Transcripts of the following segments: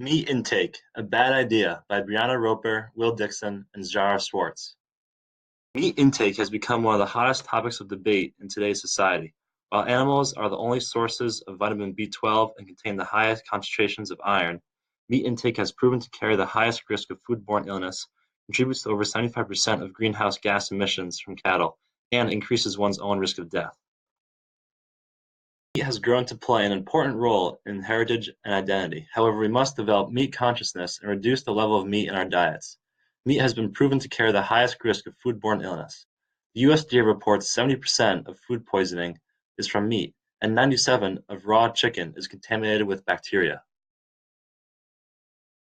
Meat Intake: A Bad Idea by Brianna Roper, Will Dixon, and Zara Swartz. Meat intake has become one of the hottest topics of debate in today's society. While animals are the only sources of vitamin B12 and contain the highest concentrations of iron, meat intake has proven to carry the highest risk of foodborne illness, contributes to over 75% of greenhouse gas emissions from cattle, and increases one's own risk of death. Meat has grown to play an important role in heritage and identity. However, we must develop meat consciousness and reduce the level of meat in our diets. Meat has been proven to carry the highest risk of foodborne illness. The USDA reports 70% of food poisoning is from meat, and 97% of raw chicken is contaminated with bacteria.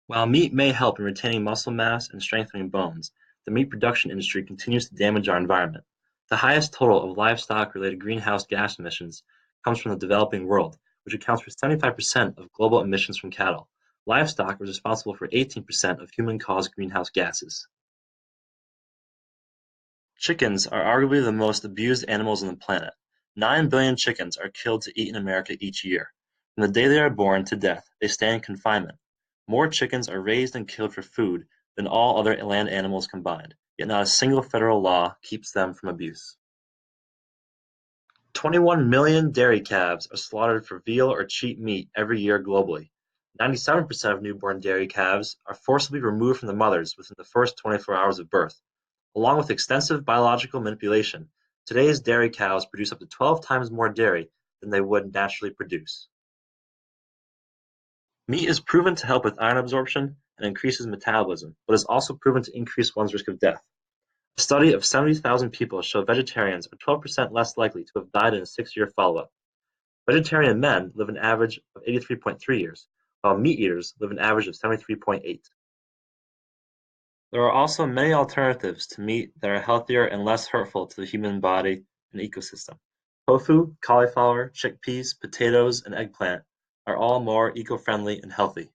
While meat may help in retaining muscle mass and strengthening bones, the meat production industry continues to damage our environment. The highest total of livestock-related greenhouse gas emissions comes from the developing world, which accounts for 75% of global emissions from cattle. Livestock is responsible for 18% of human-caused greenhouse gases. Chickens are arguably the most abused animals on the planet. 9 billion chickens are killed to eat in America each year. From the day they are born to death, they stay in confinement. More chickens are raised and killed for food than all other land animals combined, yet not a single federal law keeps them from abuse. 21 million dairy calves are slaughtered for veal or cheap meat every year globally. 97% of newborn dairy calves are forcibly removed from the mothers within the first 24 hours of birth. Along with extensive biological manipulation, today's dairy cows produce up to 12 times more dairy than they would naturally produce. Meat is proven to help with iron absorption and increases metabolism, but is also proven to increase one's risk of death. A study of 70,000 people showed vegetarians are 12% less likely to have died in a 6-year follow-up. Vegetarian men live an average of 83.3 years, while meat eaters live an average of 73.8. There are also many alternatives to meat that are healthier and less hurtful to the human body and ecosystem. Tofu, cauliflower, chickpeas, potatoes, and eggplant are all more eco-friendly and healthy.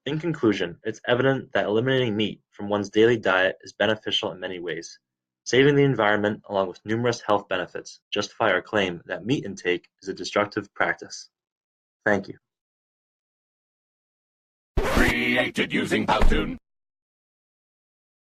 In conclusion, it's evident that eliminating meat from one's daily diet is beneficial in many ways. Saving the environment, along with numerous health benefits, justify our claim that meat intake is a destructive practice. Thank you. Created using Powtoon.